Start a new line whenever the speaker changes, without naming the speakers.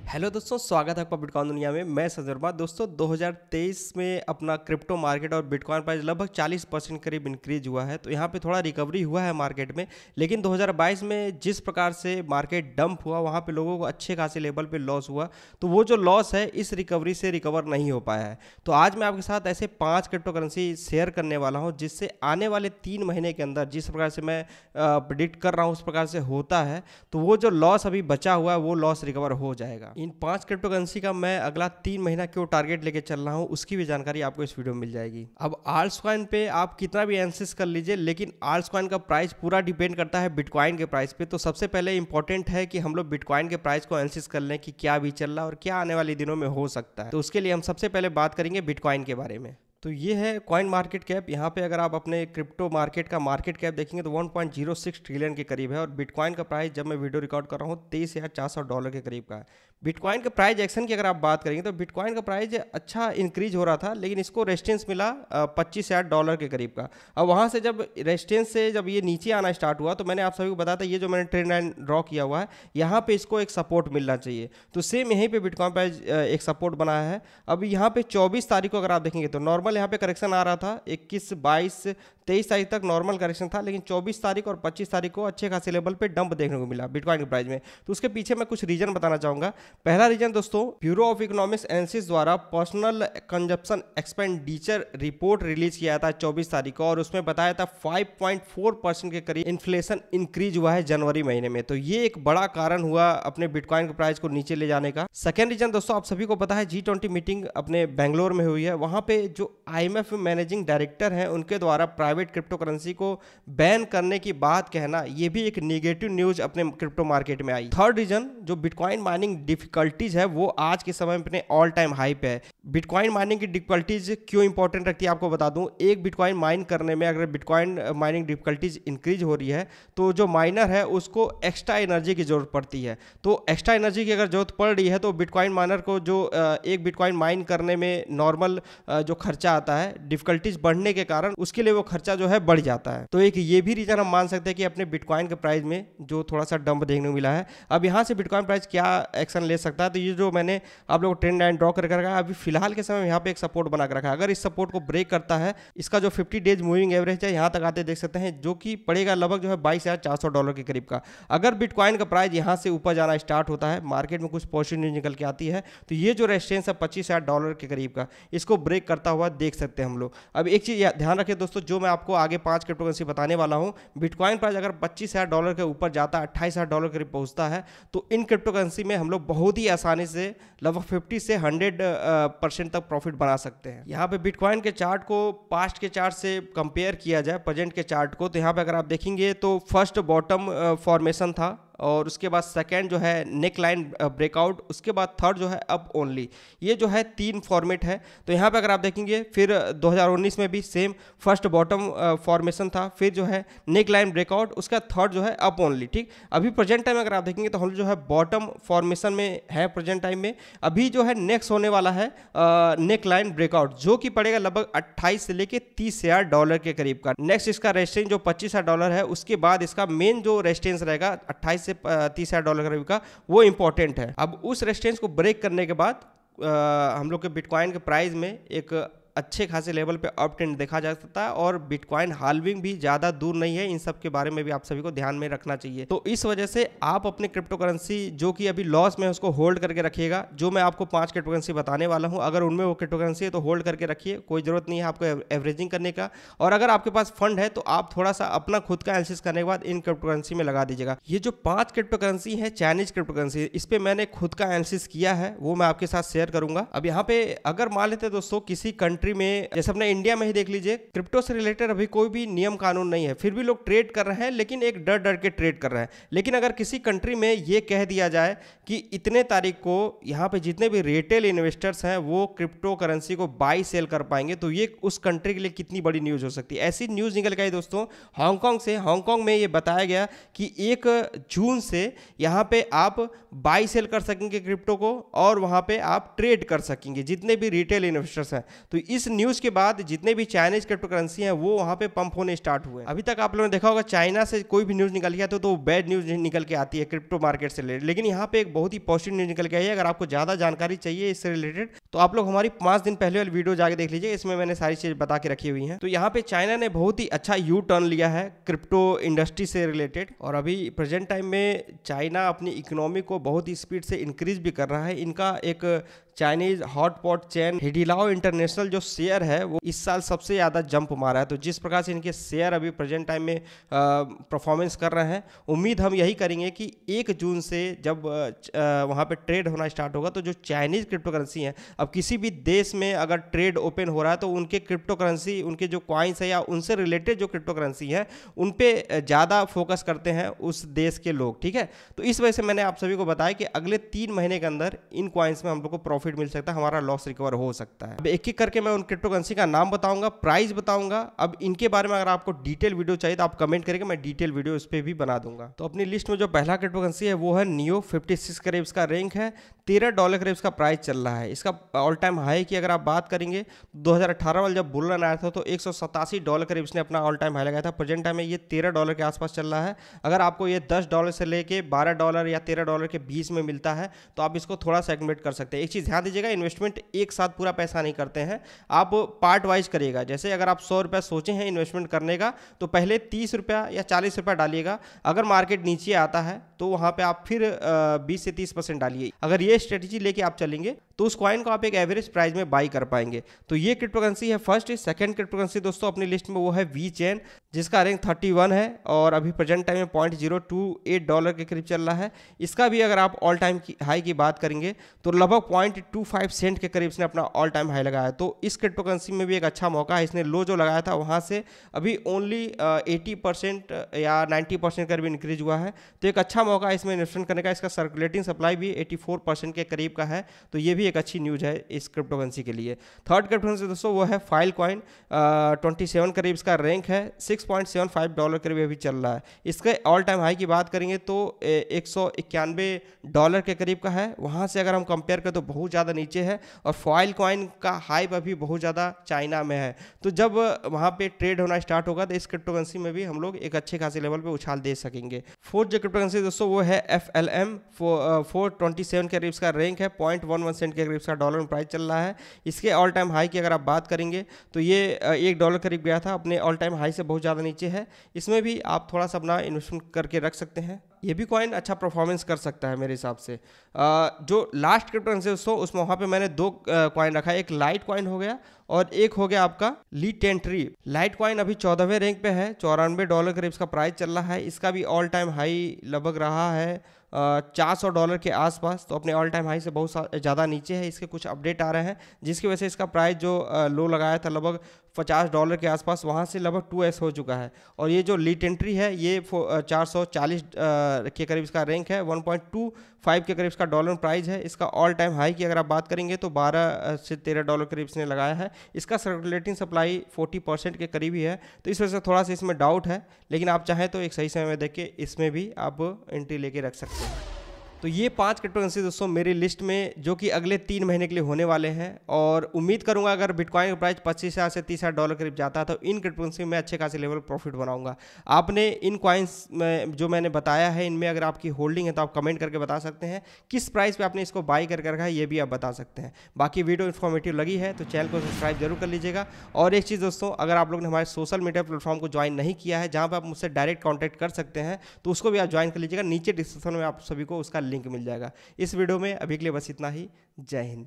Hello दोस्तों, स्वागत है आपका बिटकॉइन दुनिया में। मैं सजरमा। दोस्तों 2023 में अपना क्रिप्टो मार्केट और बिटकॉइन प्राइस लगभग 40% करीब इंक्रीज हुआ है। तो यहाँ पे थोड़ा रिकवरी हुआ है मार्केट में, लेकिन 2022 में जिस प्रकार से मार्केट डंप हुआ वहाँ पे लोगों को अच्छे खासे लेवल पे लॉस हुआ। तो वो जो लॉस है इस रिकवरी से रिकवर नहीं हो पाया है। तो आज मैं आपके साथ ऐसे 5 क्रिप्टो करेंसी शेयर करने वाला हूँ जिससे आने वाले 3 महीने के अंदर जिस प्रकार से मैं प्रिडिक्ट कर रहा हूँ उस प्रकार से होता है तो वो जो लॉस अभी बचा हुआ है वो लॉस रिकवर हो जाएगा। इन 5 क्रिप्टो करेंसी का मैं अगला 3 महीना क्यों टारगेट लेके चल रहा हूँ उसकी भी जानकारी आपको इस वीडियो में मिल जाएगी। अब आल्ट्स कॉइन पे आप कितना भी एनालिसिस कर लीजिए, लेकिन आल्ट्स कॉइन का प्राइस पूरा डिपेंड करता है बिटकॉइन के प्राइस पे। तो सबसे पहले इंपॉर्टेंट है कि हम लोग बिटकॉइन के प्राइस को एनालिसिस कर लें कि क्या भी चल रहा है और क्या आने वाले दिनों में हो सकता है। तो उसके लिए हम सबसे पहले बात करेंगे बिटकॉइन के बारे में। तो ये है कॉइन मार्केट कैप। यहाँ पे अगर आप अपने क्रिप्टो मार्केट का मार्केट कैप देखेंगे तो 1.06 ट्रिलियन के करीब है और बिटकॉइन का प्राइस जब मैं वीडियो रिकॉर्ड कर रहा हूँ $23,400 के करीब का है। बिटकॉइन के प्राइस एक्शन की अगर आप बात करेंगे तो बिटकॉइन का प्राइस अच्छा इंक्रीज हो रहा था, लेकिन इसको रेजिस्टेंस मिला $25,000 के करीब का। अब वहाँ से जब रेजिस्टेंस से जब ये नीचे आना स्टार्ट हुआ तो मैंने आप सभी को बताया था ये जो मैंने ट्रेंड लाइन ड्रॉ किया हुआ है यहाँ पे इसको एक सपोर्ट मिलना चाहिए। तो सेम यहीं पे बिटकॉइन प्राइस एक सपोर्ट बनाया है। अब यहाँ पे 24 तारीख को अगर आप देखेंगे तो नॉर्मल यहाँ पे करेक्शन आ रहा था 21, 22, 23 तारीख तक नॉर्मल करेक्शन था, लेकिन 24 तारीख और 25 तारीख को अच्छे खासे लेवल पे डंप देखने को मिला बिटकॉइन के प्राइस में। तो उसके पीछे मैं कुछ रीजन बताना चाहूंगा। पहला रीजन दोस्तों, ब्यूरो ऑफ इकोनॉमिक्स एनालिसिस द्वारा personal consumption expenditure report release किया था 24 तारीख को और उसमें बताया था 5.4% के करीब इन्फ्लेशन इंक्रीज हुआ है जनवरी महीने में। तो ये एक बड़ा कारण हुआ अपने बिटकॉइन के प्राइस को नीचे ले जाने का। सेकेंड रीजन दोस्तों, आप सभी को पता है G20 मीटिंग अपने बेंगलोर में हुई है। वहां पे जो IMF मैनेजिंग डायरेक्टर हैं उनके द्वारा प्राइवेट क्रिप्टो करेंसी को बैन करने की बात कहना, ये भी एक नेगेटिव न्यूज अपने क्रिप्टो मार्केट में आई। थर्ड रीजन, जो बिटकॉइन माइनिंग डिफिकल्टीज है वो आज के समय में अपने ऑल टाइम हाई पे है। बिटकॉइन माइनिंग की डिफिकल्टीज क्यों इंपॉर्टेंट रखती है आपको बता दूं। एक बिटकॉइन माइन करने में अगर बिटकॉइन माइनिंग डिफिकल्टीज इंक्रीज हो रही है तो जो माइनर है उसको एक्स्ट्रा एनर्जी की जरूरत पड़ती है। तो एक्स्ट्रा एनर्जी की अगर जरूरत पड़ रही है तो बिटकॉइन माइनर को जो एक बिटकॉइन माइन करने में नॉर्मल जो खर्चा आता है डिफिकल्टीज बढ़ने के कारण उसके लिए वो खर्चा जो है बढ़ जाता है। तो एक ये भी रीजन हम मान सकते हैं कि अपने बिटकॉइन के प्राइस में जो थोड़ा सा डंप देखने को मिला है। अब यहाँ से बिटकॉइन प्राइस क्या एक्शन ले सकता है, तो ये जो मैंने आप लोगों को ट्रेंड लाइन ड्रॉ करके रखा है अभी फिलहाल के समय में यहाँ पे एक सपोर्ट बना कर रखा है। अगर इस सपोर्ट को ब्रेक करता है, इसका जो 50 डेज मूविंग एवरेज है यहाँ तक आते देख सकते हैं, जो कि पड़ेगा लगभग जो है $22,400 के करीब का। अगर बिटकॉइन का प्राइस यहाँ से ऊपर जाना स्टार्ट होता है, मार्केट में कुछ पॉजिटिव न्यूज निकल के आती है, तो ये जो रेजिस्टेंस है $25,000 के करीब का, इसको ब्रेक करता हुआ देख सकते हैं हम लोग। अब एक चीज ध्यान रखें दोस्तों, जो मैं आपको आगे 5 क्रिप्टो करेंसी बताने वाला हूं, बिटकॉइन प्राइस अगर $25,000 के ऊपर जाता है, $28,000 करीब पहुंचता है, तो इन क्रिप्टो करेंसी में हम लोग बहुत ही आसानी से लगभग 50 से 100% तक प्रॉफिट बना सकते हैं। यहाँ पे बिटकॉइन के चार्ट को पास्ट के चार्ट से कंपेयर किया जाए प्रेजेंट के चार्ट को, तो यहाँ पे अगर आप देखेंगे तो फर्स्ट बॉटम फॉर्मेशन था और उसके बाद सेकंड जो है नेक लाइन ब्रेकआउट, उसके बाद थर्ड जो है अप ओनली। ये जो है 3 फॉर्मेट है। तो यहाँ पे अगर आप देखेंगे फिर 2019 में भी सेम फर्स्ट बॉटम फॉर्मेशन था, फिर जो है नेक लाइन ब्रेकआउट, उसका थर्ड जो है अप ओनली। ठीक, अभी प्रेजेंट टाइम अगर आप देखेंगे तो हम जो है बॉटम फॉर्मेशन में है प्रेजेंट टाइम में। अभी जो है नेक्स्ट होने वाला है नेक लाइन ब्रेकआउट, जो कि पड़ेगा लगभग 28 से लेके $30,000 के करीब का। नेक्स्ट इसका रेजिस्टेंस जो $25,000 है, उसके बाद इसका मेन जो रेजिस्टेंस रहेगा 28 से $30,000 करीब का, वो इंपॉर्टेंट है। अब उस रेजिस्टेंस को ब्रेक करने के बाद हम लोग के बिटकॉइन के प्राइस में एक अच्छे खासे लेवल पे अप ट्रेंड देखा जा सकता है और बिटकॉइन हाल्विंग भी ज़्यादा दूर नहीं है। इन सब के बारे में भी आप सभी को ध्यान में रखना चाहिए। तो इस वजह से आप अपने क्रिप्टो करेंसी जो कि अभी लॉस में है उसको होल्ड करके रखिएगा। जो मैं आपको 5 क्रिप्टो करेंसी बताने वाला हूं, अगर उनमें वो क्रिप्टो करेंसी है तो होल्ड करके रखिए, कोई ज़रूरत नहीं है आपको एवरेजिंग करने का। और अगर आपके पास फंड है तो आप थोड़ा सा अपना खुद का एनालिसिस करने के बाद इन क्रिप्टो करेंसी में लगा दीजिएगा। ये जो 5 क्रिप्टो करेंसी है चाइनीज क्रिप्टो करेंसी, इस पर मैंने खुद का एनालिसिस किया है, वो मैं आपके साथ शेयर करूंगा। अब यहाँ पे अगर मान लेते दोस्तों किसी कंट्री में, जैसे अपने इंडिया में ही देख लीजिए, क्रिप्टो से रिलेटेड अभी कोई भी नियम कानून नहीं है, फिर भी लोग ट्रेड कर रहे हैं, लेकिन एक डर डर के ट्रेड कर रहे हैं। लेकिन अगर किसी कंट्री में ये कह दिया जाए कि इतने तारीख को यहाँ पे जितने भी रिटेल इन्वेस्टर्स हैं वो क्रिप्टो करेंसी को बाई सेल कर पाएंगे, तो ये उस कंट्री के लिए कितनी बड़ी न्यूज हो सकती है। ऐसी न्यूज निकल के आई दोस्तों हांगकांग से। हांगकांग में ये बताया गया कि 1 जून से यहाँ पे आप बाई सेल कर सकेंगे क्रिप्टो को और वहाँ पे आप ट्रेड कर सकेंगे जितने भी रिटेल इन्वेस्टर्स हैं। तो इस न्यूज़ के बाद जितने भी चाइनीज क्रिप्टो करेंसी हैं वो वहाँ पे पंप होने स्टार्ट हुए। अभी तक आप लोगों ने देखा होगा चाइना से कोई भी न्यूज़ निकल गया तो बैड न्यूज़ निकल के आती है क्रिप्टो मार्केट से रिलेटेड, लेकिन यहाँ पे एक बहुत ही पॉजिटिव न्यूज़ निकल के आई है। अगर आपको ज़्यादा जानकारी चाहिए इससे रिलेटेड तो आप लोग हमारी 5 दिन पहले वाली वीडियो जाके देख लीजिए, इसमें मैंने सारी चीज़ बता के रखी हुई हैं। तो यहाँ पे चाइना ने बहुत ही अच्छा यू टर्न लिया है क्रिप्टो इंडस्ट्री से रिलेटेड, और अभी प्रेजेंट टाइम में चाइना अपनी इकोनॉमी को बहुत ही स्पीड से इंक्रीज भी कर रहा है। इनका एक चाइनीज हॉटपॉट चेन हिडिलाओ इंटरनेशनल जो शेयर है वो इस साल सबसे ज़्यादा जंप मारा है। तो जिस प्रकार से इनके शेयर अभी प्रेजेंट टाइम में परफॉर्मेंस कर रहे हैं, उम्मीद हम यही करेंगे कि 1 जून से जब वहाँ पे ट्रेड होना स्टार्ट होगा तो जो चाइनीज क्रिप्टो करेंसी हैं, अब किसी भी देश में अगर ट्रेड ओपन हो रहा है तो उनके क्रिप्टो करेंसी, उनके जो कॉइन्स है या उनसे रिलेटेड जो क्रिप्टो करेंसी है उन पर ज़्यादा फोकस करते हैं उस देश के लोग, ठीक है। तो इस वजह से मैंने आप सभी को बताया कि अगले 3 महीने के अंदर इन कॉइन्स में हम लोग को प्रॉफिट मिल सकता है, हमारा लॉस रिकवर हो सकता है। अब एक एक करके मैं उन क्रिप्टो करेंसी का नाम बताऊंगा, प्राइस बताऊंगा। अब इनके बारे में अगर आपको डिटेल वीडियो चाहिए तो आप कमेंट करेंगे, मैं डिटेल वीडियो इस पे भी बना दूंगा। तो अपनी लिस्ट में जो पहला क्रिप्टो करेंसी है वो है नियो, 56 करीब इसका रैंक है, $13 करीब इसका प्राइस चल रहा है। इसका ऑल टाइम हाई की अगर आप बात करेंगे 2018 वाला जब बुल रन आया था तो $187 करीब इसने अपना ऑल टाइम हाई लगाया था। प्रेजेंट टाइम में ये $13 के आसपास चल रहा है। अगर आपको ये $10 से लेके $12 या $13 के बीच में मिलता है तो आप इसको थोड़ा सा एस्टिमेट कर सकते हैं। एक चीज़ ध्यान दीजिएगा, इन्वेस्टमेंट एक साथ पूरा पैसा नहीं करते हैं, आप पार्ट वाइज करिएगा। जैसे अगर आप 100 रुपया सोचे हैं इन्वेस्टमेंट करने का तो पहले 30 रुपया या 40 रुपया डालिएगा। अगर मार्केट नीचे आता है तो वहाँ पे आप फिर 20 से 30% डालिए। अगर ये स्ट्रेटेजी लेके आप चलेंगे तो उस कॉइन को आप एक एवरेज प्राइस में बाई कर पाएंगे। तो ये क्रिप्टो करेंसी है फर्स्ट। सेकंड क्रिप्टो करेंसी दोस्तों अपनी लिस्ट में वो है वी चेन, जिसका रैंक 31 है और अभी प्रेजेंट टाइम में $0.028 के करीब चल रहा है। इसका भी अगर आप ऑल टाइम की हाई की बात करेंगे तो लगभग 0.25 सेंट के करीब इसने अपना ऑल टाइम हाई लगाया। तो इस क्रिप्टो करेंसी में भी एक अच्छा मौका है। इसने लो जो लगाया था वहाँ से अभी ओनली 80% या 90% करीब इंक्रीज हुआ है। तो एक अच्छा मौका है इसमें इन्वेस्टमेंट करने का। इसका सर्कुलेटिंग सप्लाई भी 84% के करीब का है, तो ये भी एक अच्छी न्यूज़ है इस क्रिप्टो करेंसी के लिए। थर्ड क्रिप्टो करेंसी दोस्तों वो है फाइल कॉइन, 27 करीब इसका रैंक है, $6.75 करीब अभी चल रहा है। इसके ऑल टाइम हाई की बात करेंगे तो $191 के करीब का है। वहाँ से अगर हम कंपेयर करें तो बहुत ज़्यादा नीचे है और फॉइल कॉइन का हाइप अभी बहुत ज़्यादा चाइना में है। तो जब वहाँ पे ट्रेड होना स्टार्ट होगा तो इस क्रिप्टो करेंसी में भी हम लोग एक अच्छे खासे लेवल पे उछाल दे सकेंगे। फोर्थ जो क्रिप्टो करेंसी दोस्तों वो है FLM, 427 के करीब इसका रैंक है, 0.11 सेंट के करीब इसका डॉलर में प्राइस चल रहा है। इसके ऑल टाइम हाई की अगर आप बात करेंगे तो ये $1 करीब गया था, अपने ऑल टाइम हाई से बहुत ज़्यादा नीचे है। इसमें भी आप थोड़ा सा अपना इन्वेस्टमेंट करके रख सकते हैं। ये भी कॉइन अच्छा परफॉर्मेंस कर सकता है मेरे हिसाब से। जो लास्ट क्रिप्टो करेंसी दोस्तों उसमें वहाँ पे मैंने 2 कॉइन रखा है, एक लाइट कॉइन हो गया और एक हो गया आपका लीटेंट्री। लाइट कॉइन अभी 14वें रैंक पे है, $94 करीब इसका प्राइस चल रहा है। इसका भी ऑल टाइम हाई लगभग रहा है $400 के आसपास, तो अपने ऑल टाइम हाई से बहुत ज़्यादा नीचे है। इसके कुछ अपडेट आ रहे हैं जिसकी वजह से इसका प्राइस जो लो लगाया था लगभग $50 के आसपास, वहाँ से लगभग 2x हो चुका है। और ये जो लीटेंट्री है ये 440 के करीब इसका रैंक है, 1.25 के करीब इसका डॉलर प्राइस है। इसका ऑल टाइम हाई की अगर आप बात करेंगे तो $12 से $13 करीब इसने लगाया है। इसका सर्कुलेटिंग सप्लाई 40% के करीब ही है, तो इस वजह से थोड़ा सा इसमें डाउट है, लेकिन आप चाहें तो एक सही समय में देख के इसमें भी आप एंट्री लेके रख सकते हैं। तो ये 5 क्रिप्टो करेंसी दोस्तों मेरी लिस्ट में जो कि अगले 3 महीने के लिए होने वाले हैं, और उम्मीद करूंगा अगर बिटकॉइन का प्राइस $25,000 से $30,000 करीब जाता है तो इन क्रिप्टो करेंसी में अच्छे खासे लेवल प्रॉफिट बनाऊंगा। आपने इन कॉइन्स में जो मैंने बताया है इनमें अगर आपकी होल्डिंग है तो आप कमेंट करके बता सकते हैं किस प्राइस पे आपने इसको बाई करके रखा है, ये भी आप बता सकते हैं। बाकी वीडियो इन्फॉर्मेटिव लगी है तो चैनल को सब्सक्राइब जरूर कर लीजिएगा। और एक चीज़ दोस्तों, अगर आप लोग ने हमारे सोशल मीडिया प्लेटफॉर्म को ज्वाइन नहीं किया है जहाँ पर आप मुझसे डायरेक्ट कॉन्टैक्ट कर सकते हैं तो उसको भी आप ज्वाइन कर लीजिएगा। नीचे डिस्क्रिप्शन में आप सभी को उसका लिंक मिल जाएगा। इस वीडियो में अभी के लिए बस इतना ही। जय हिंद।